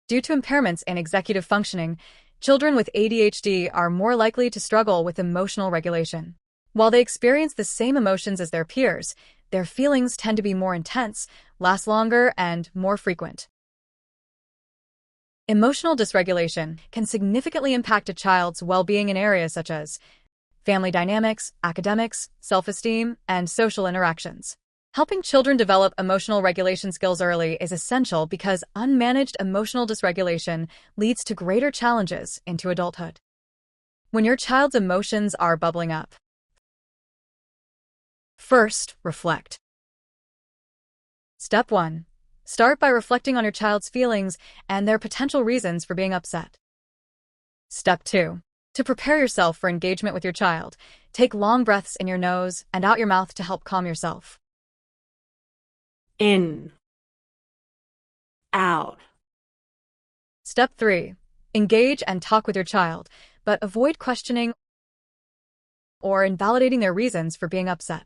Due to impairments in executive functioning, children with ADHD are more likely to struggle with emotional regulation. While they experience the same emotions as their peers, their feelings tend to be more intense, last longer, and more frequent. Emotional dysregulation can significantly impact a child's well-being in areas such as family dynamics, academics, self-esteem, and social interactions. Helping children develop emotional regulation skills early is essential because unmanaged emotional dysregulation leads to greater challenges into adulthood. When your child's emotions are bubbling up, first, reflect. Step 1. Start by reflecting on your child's feelings and their potential reasons for being upset. Step 2. To prepare yourself for engagement with your child, take long breaths in your nose and out your mouth to help calm yourself. In, out. Step 3. Engage and talk with your child, but avoid questioning or invalidating their reasons for being upset.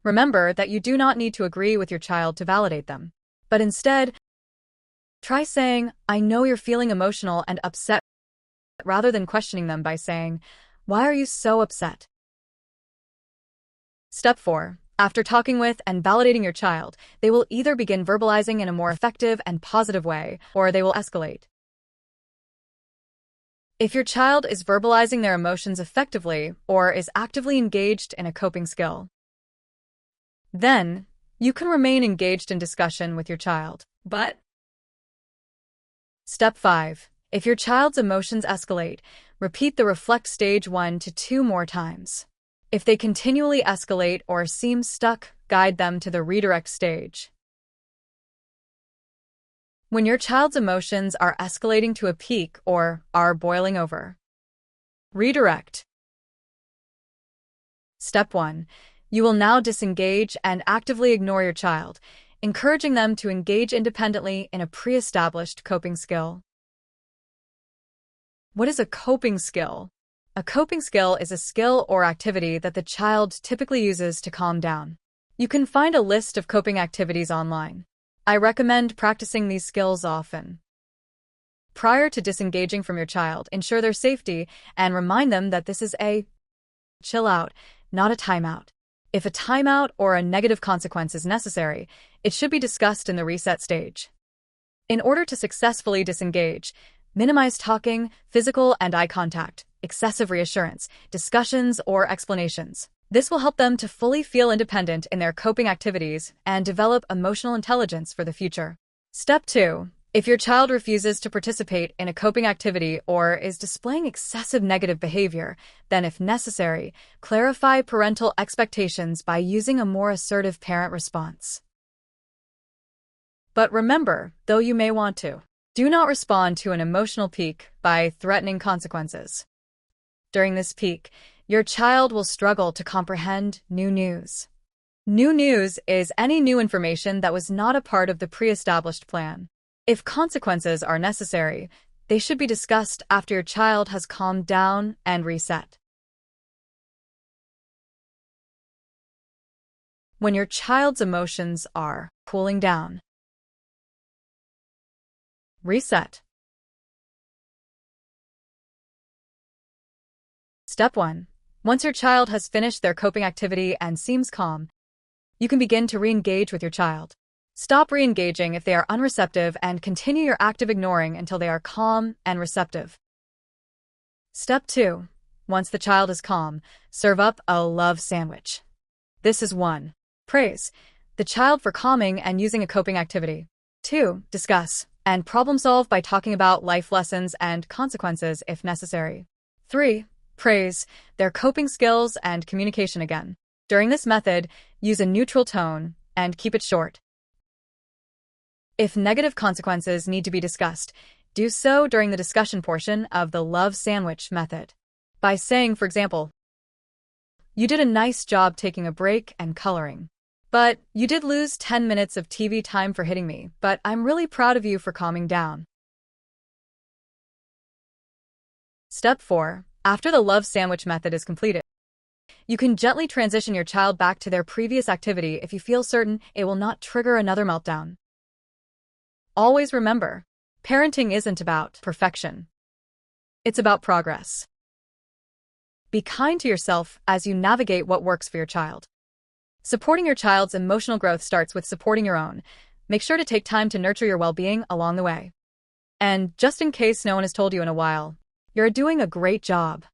Remember that you do not need to agree with your child to validate them, but instead, try saying, "I know you're feeling emotional and upset," rather than questioning them by saying, "Why are you so upset?" Step 4. After talking with and validating your child, they will either begin verbalizing in a more effective and positive way, or they will escalate. If your child is verbalizing their emotions effectively or is actively engaged in a coping skill, then you can remain engaged in discussion with your child. But Step 5. If your child's emotions escalate, repeat the reflect stage 1 to 2 more times. If they continually escalate or seem stuck, guide them to the redirect stage. When your child's emotions are escalating to a peak or are boiling over, redirect. Step 1. You will now disengage and actively ignore your child, encouraging them to engage independently in a pre-established coping skill. What is a coping skill? A coping skill is a skill or activity that the child typically uses to calm down. You can find a list of coping activities online. I recommend practicing these skills often. Prior to disengaging from your child, ensure their safety and remind them that this is a chill out, not a timeout. If a timeout or a negative consequence is necessary, it should be discussed in the reset stage. In order to successfully disengage, minimize talking, physical and eye contact, excessive reassurance, discussions, or explanations. This will help them to fully feel independent in their coping activities and develop emotional intelligence for the future. Step 2. If your child refuses to participate in a coping activity or is displaying excessive negative behavior, then if necessary, clarify parental expectations by using a more assertive parent response. But remember, though you may want to, do not respond to an emotional peak by threatening consequences. During this peak, your child will struggle to comprehend new news. New news is any new information that was not a part of the pre-established plan. If consequences are necessary, they should be discussed after your child has calmed down and reset. When your child's emotions are cooling down, reset. Step 1. Once your child has finished their coping activity and seems calm, you can begin to re-engage with your child. Stop re-engaging if they are unreceptive and continue your active ignoring until they are calm and receptive. Step 2. Once the child is calm, serve up a love sandwich. This is 1. Praise the child for calming and using a coping activity. 2. Discuss and problem solve by talking about life lessons and consequences if necessary. 3. Praise their coping skills and communication again. During this method, use a neutral tone and keep it short. If negative consequences need to be discussed, do so during the discussion portion of the love sandwich method. By saying, for example, "You did a nice job taking a break and coloring. But you did lose 10 minutes of TV time for hitting me, but I'm really proud of you for calming down." Step 4. After the love sandwich method is completed, you can gently transition your child back to their previous activity if you feel certain it will not trigger another meltdown. Always remember, Parenting isn't about perfection. It's about progress. Be kind to yourself as you navigate what works for your child. Supporting your child's emotional growth starts with supporting your own. Make sure to take time to nurture your well-being along the way. And just in case no one has told you in a while, you're doing a great job.